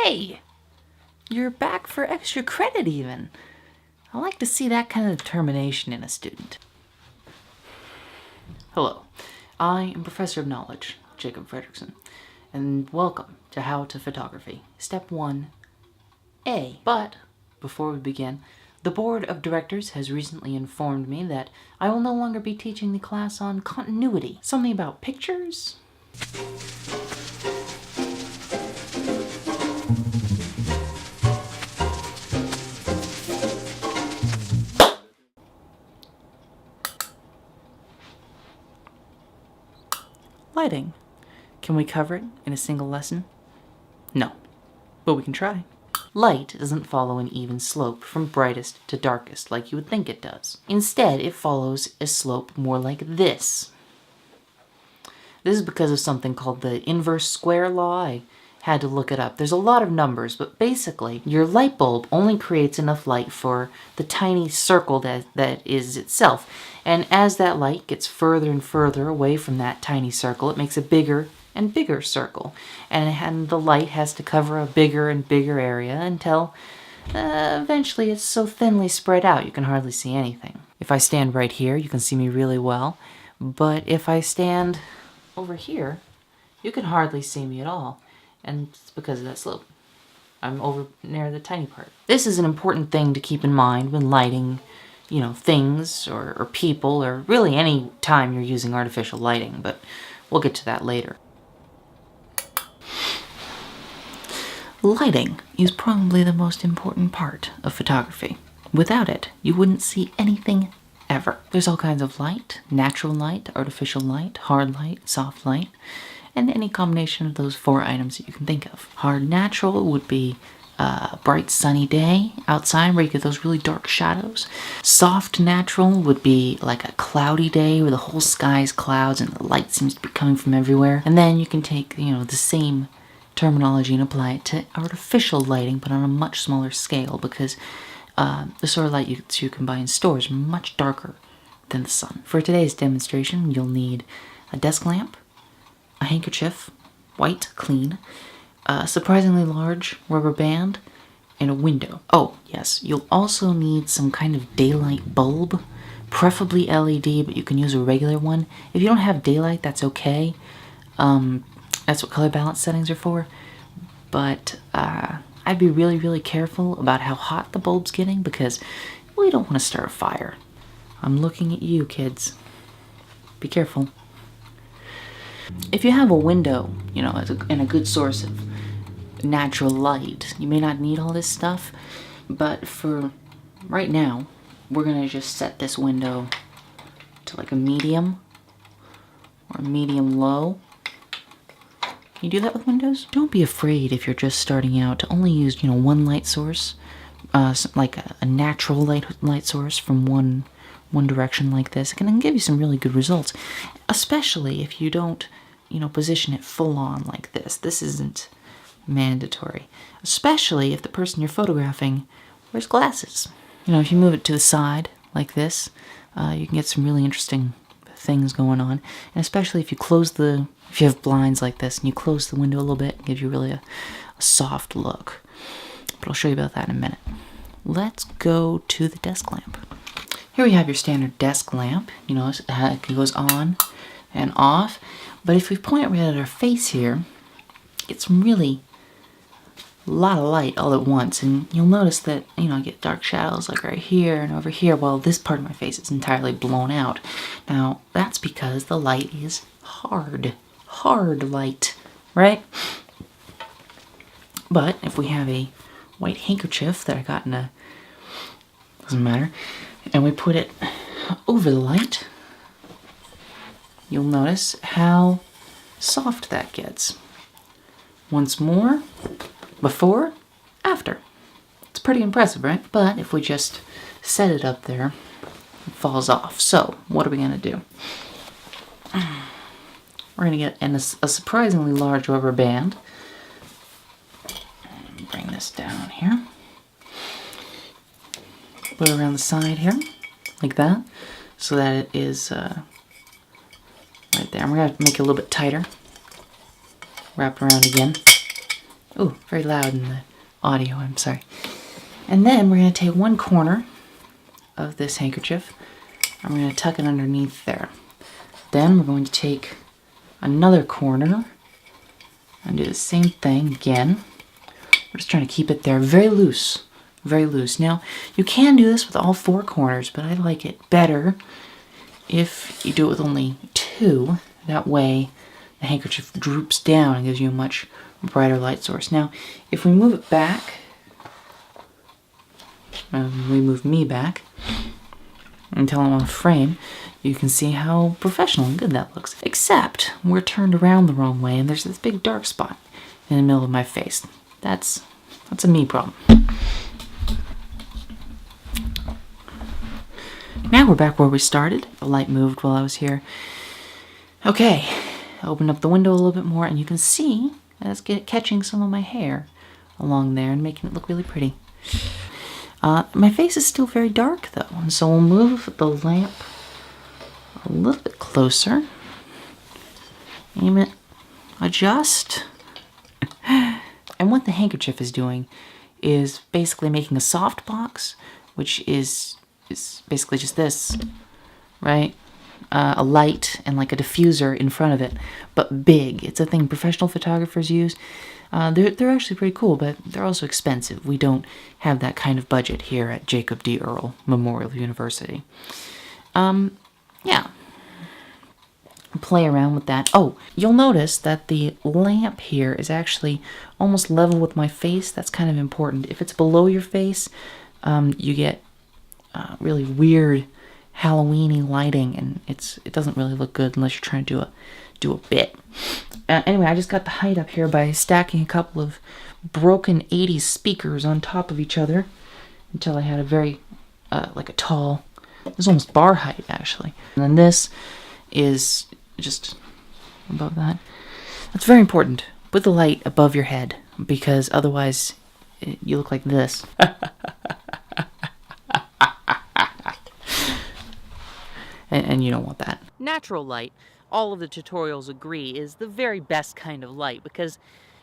Hey! You're back for extra credit even. I like to see that kind of determination in a student. Hello, I am Professor of Knowledge, Jacob Fredrickson, and welcome to How to Photography, Step 1A. But, before we begin, the Board of Directors has recently informed me that I will no longer be teaching the class on continuity. Something about pictures? Lighting. Can we cover it in a single lesson? No, but we can try. Light doesn't follow an even slope from brightest to darkest like you would think it does. Instead, it follows a slope more like this. This is because of something called the inverse square law. I had to look it up. There's a lot of numbers, but basically, your light bulb only creates enough light for the tiny circle that is itself. And as that light gets further and further away from that tiny circle, it makes a bigger and bigger circle. And the light has to cover a bigger and bigger area until eventually it's so thinly spread out you can hardly see anything. If I stand right here, you can see me really well. But if I stand over here, you can hardly see me at all. And it's because of that slope. I'm over near the tiny part. This is an important thing to keep in mind when lighting, things or people, or really any time you're using artificial lighting, but we'll get to that later. Lighting is probably the most important part of photography. Without it, you wouldn't see anything ever. There's all kinds of light: natural light, artificial light, hard light, soft light, and any combination of those four items that you can think of. Hard natural would be a bright sunny day outside where you get those really dark shadows. Soft natural would be like a cloudy day where the whole sky is clouds and the light seems to be coming from everywhere. And then you can take, the same terminology and apply it to artificial lighting, but on a much smaller scale, because the sort of light you can buy in stores are much darker than the sun. For today's demonstration, you'll need a desk lamp, a handkerchief, white, clean, a surprisingly large rubber band, and a window. Oh, yes, you'll also need some kind of daylight bulb, preferably LED, but you can use a regular one. If you don't have daylight, that's okay. That's what color balance settings are for. But I'd be really, really careful about how hot the bulb's getting, because we don't want to start a fire. I'm looking at you, kids. Be careful. If you have a window, and a good source of natural light, you may not need all this stuff, but for right now, we're gonna just set this window to like a medium or medium low. Can you do that with windows? Don't be afraid if you're just starting out to only use, one light source, like a natural light source from one direction like this. It can give you some really good results, especially if you don't, position it full on like this. This isn't mandatory, especially if the person you're photographing wears glasses. If you move it to the side like this, you can get some really interesting things going on, and especially if you have blinds like this and you close the window a little bit, it gives you really a soft look. But I'll show you about that in a minute. Let's go to the desk lamp. Here we have your standard desk lamp. It goes on and off. But if we point right at our face here, get some really a lot of light all at once. And you'll notice that, I get dark shadows like right here and over here, while this part of my face is entirely blown out. Now, that's because the light is hard light, right? But if we have a white handkerchief that I got doesn't matter, and we put it over the light, you'll notice how soft that gets. Once more, before, after. It's pretty impressive, right? But if we just set it up there, it falls off. So, what are we gonna do? We're gonna get a surprisingly large rubber band. Bring this down here. Put it around the side here, like that, so that it is right there. And we're gonna make it a little bit tighter. Wrap it around again. Oh, very loud in the audio, I'm sorry. And then we're going to take one corner of this handkerchief and we're going to tuck it underneath there. Then we're going to take another corner and do the same thing again. We're just trying to keep it there very loose, very loose. Now, you can do this with all 4 corners, but I like it better if you do it with only 2. That way, the handkerchief droops down and gives you a much brighter light source. Now, if we move it back, we move me back until I'm on a frame, you can see how professional and good that looks. Except we're turned around the wrong way and there's this big dark spot in the middle of my face. That's a me problem. Now we're back where we started. The light moved while I was here. Okay, open up the window a little bit more and you can see that it's catching some of my hair along there and making it look really pretty. My face is still very dark though, and so we'll move the lamp a little bit closer. Aim it, adjust. And what the handkerchief is doing is basically making a soft box, which is basically just this, right? A light and like a diffuser in front of it, but big. It's a thing professional photographers use. They're actually pretty cool, but they're also expensive. We don't have that kind of budget here at Jacob D. Earl Memorial University. Yeah. Play around with that. Oh, you'll notice that the lamp here is actually almost level with my face. That's kind of important. If it's below your face, you get really weird Halloween-y lighting, and it doesn't really look good unless you're trying to do a bit. Anyway, I just got the height up here by stacking a couple of broken 80s speakers on top of each other until I had a very, like a tall, it was almost bar height actually. And then this is just above that. That's very important. Put the light above your head because otherwise you look like this. And you don't want that. Natural light, all of the tutorials agree, is the very best kind of light because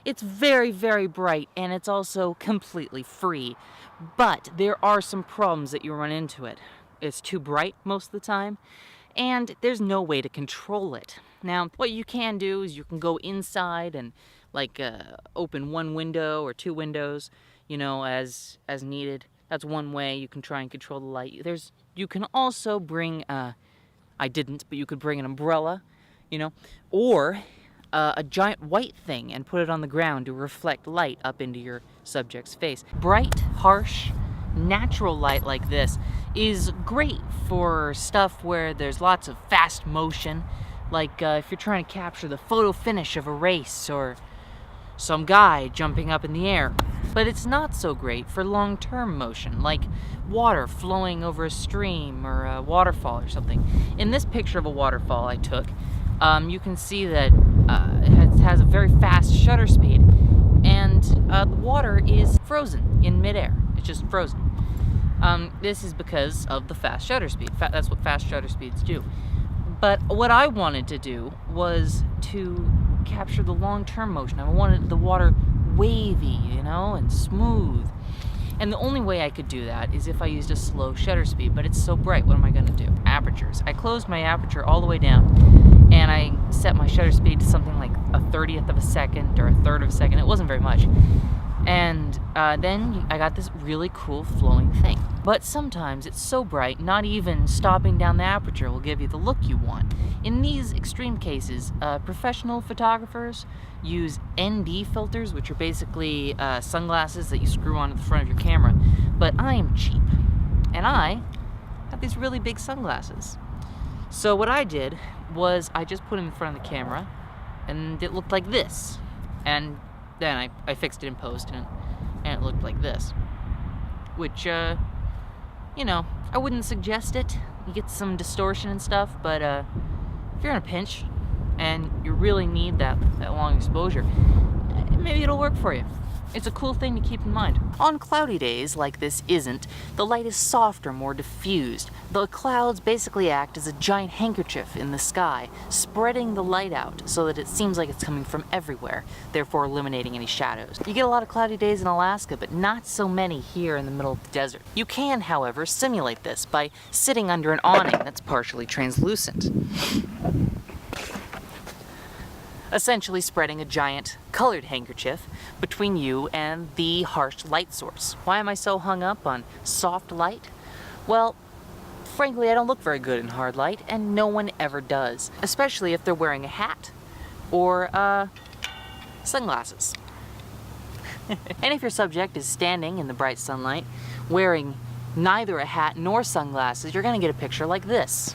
it's very, very bright and it's also completely free. But there are some problems that you run into it. It's too bright most of the time and there's no way to control it. Now, what you can do is you can go inside and like open 1 window or 2 windows, you know, as needed. That's one way you can try and control the light. You can also bring I didn't, but you could bring an umbrella, you know, or a giant white thing and put it on the ground to reflect light up into your subject's face. Bright, harsh, natural light like this is great for stuff where there's lots of fast motion, like if you're trying to capture the photo finish of a race or some guy jumping up in the air. But it's not so great for long-term motion, like water flowing over a stream or a waterfall or something. In this picture of a waterfall I took, you can see that it has a very fast shutter speed, and the water is frozen in midair. It's just frozen. This is because of the fast shutter speed. That's what fast shutter speeds do. But what I wanted to do was to capture the long-term motion. I wanted the water wavy, you know, and smooth. And the only way I could do that is if I used a slow shutter speed, but it's so bright, what am I going to do? Apertures. I closed my aperture all the way down, and I set my shutter speed to something like 1/30th of a second or 1/3 of a second. It wasn't very much. And then I got this really cool flowing thing. But sometimes it's so bright, not even stopping down the aperture will give you the look you want. In these extreme cases, professional photographers use ND filters, which are basically sunglasses that you screw onto the front of your camera. But I am cheap, and I have these really big sunglasses. So what I did was I just put them in front of the camera, and it looked like this. And then I fixed it in post, and it looked like this. Which, you know, I wouldn't suggest it. You get some distortion and stuff, but if you're in a pinch and you really need that long exposure, maybe it'll work for you. It's a cool thing to keep in mind. On cloudy days, like this isn't, the light is softer, more diffused. The clouds basically act as a giant handkerchief in the sky, spreading the light out so that it seems like it's coming from everywhere, therefore eliminating any shadows. You get a lot of cloudy days in Alaska, but not so many here in the middle of the desert. You can, however, simulate this by sitting under an awning that's partially translucent, essentially spreading a giant colored handkerchief between you and the harsh light source. Why am I so hung up on soft light? Well, frankly, I don't look very good in hard light, and no one ever does, especially if they're wearing a hat or sunglasses. And if your subject is standing in the bright sunlight, wearing neither a hat nor sunglasses, you're gonna get a picture like this.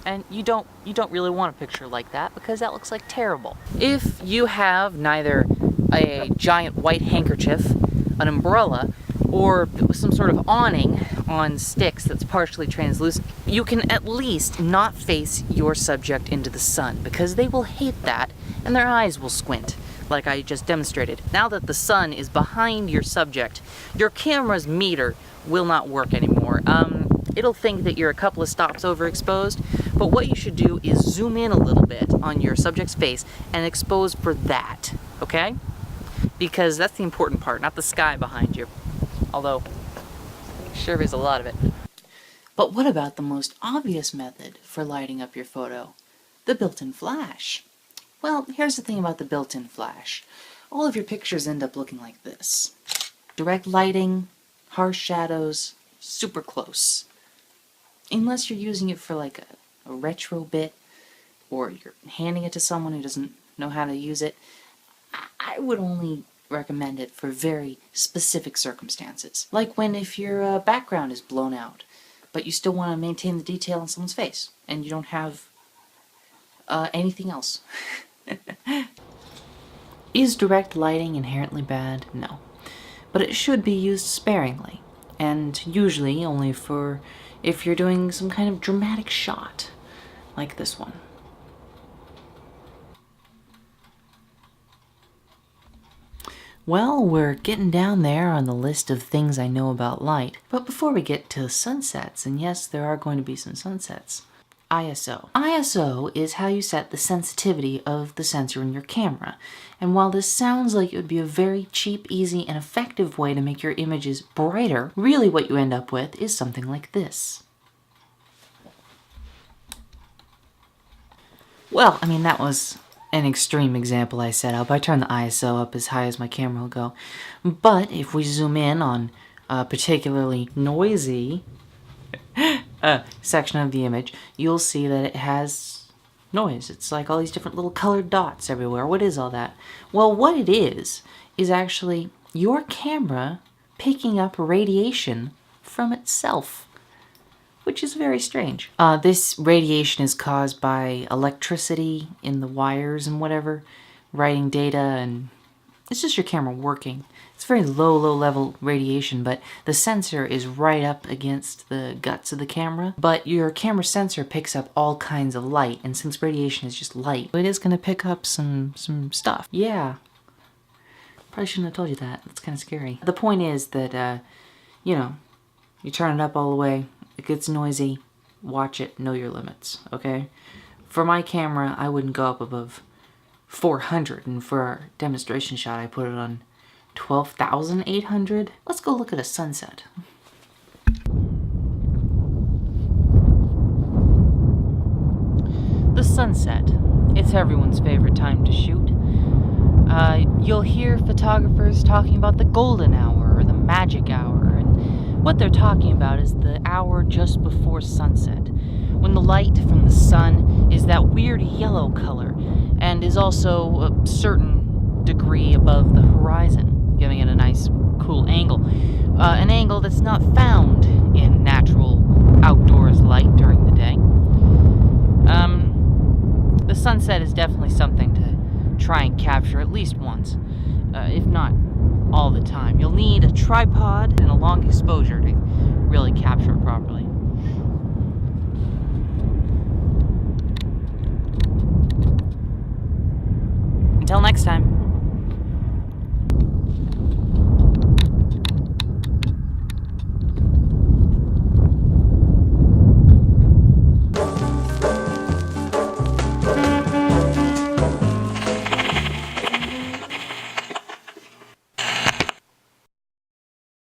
And you don't really want a picture like that because that looks like terrible. If you have neither a giant white handkerchief, an umbrella, or some sort of awning on sticks that's partially translucent, you can at least not face your subject into the sun because they will hate that and their eyes will squint, like I just demonstrated. Now that the sun is behind your subject, your camera's meter will not work anymore. It'll think that you're a couple of stops overexposed, but what you should do is zoom in a little bit on your subject's face and expose for that, okay? Because that's the important part, not the sky behind you. Although, sure is a lot of it. But what about the most obvious method for lighting up your photo? The built-in flash. Well, here's the thing about the built-in flash. All of your pictures end up looking like this. Direct lighting, harsh shadows, super close. Unless you're using it for like a retro bit, or you're handing it to someone who doesn't know how to use it, I would only recommend it for very specific circumstances. Like if your background is blown out, but you still want to maintain the detail on someone's face, and you don't have anything else. Is direct lighting inherently bad? No. But it should be used sparingly, and usually only for if you're doing some kind of dramatic shot, like this one. Well, we're getting down there on the list of things I know about light, but before we get to sunsets, and yes, there are going to be some sunsets, ISO. ISO is how you set the sensitivity of the sensor in your camera. And while this sounds like it would be a very cheap, easy, and effective way to make your images brighter, really what you end up with is something like this. Well, I mean, that was an extreme example I set up. I turned the ISO up as high as my camera will go. But if we zoom in on a particularly noisy section of the image, you'll see that it has noise. It's like all these different little colored dots everywhere. What is all that? Well, what it is actually your camera picking up radiation from itself, which is very strange. This radiation is caused by electricity in the wires and whatever, writing data, and it's just your camera working. It's very low level radiation, but the sensor is right up against the guts of the camera. But your camera sensor picks up all kinds of light, and since radiation is just light, it is going to pick up some stuff. Yeah. Probably shouldn't have told you that. That's kind of scary. The point is that, you turn it up all the way, it gets noisy, watch it, know your limits, okay? For my camera, I wouldn't go up above 400, and for our demonstration shot, I put it on 12,800. Let's go look at a sunset. The sunset. It's everyone's favorite time to shoot. You'll hear photographers talking about the golden hour or the magic hour, and what they're talking about is the hour just before sunset, when the light from the sun is that weird yellow color and is also a certain degree above the horizon, giving it a nice cool angle. An angle that's not found in natural outdoors light during the day. The sunset is definitely something to try and capture at least once, if not all the time. You'll need a tripod and a long exposure to really capture it properly. Until next time.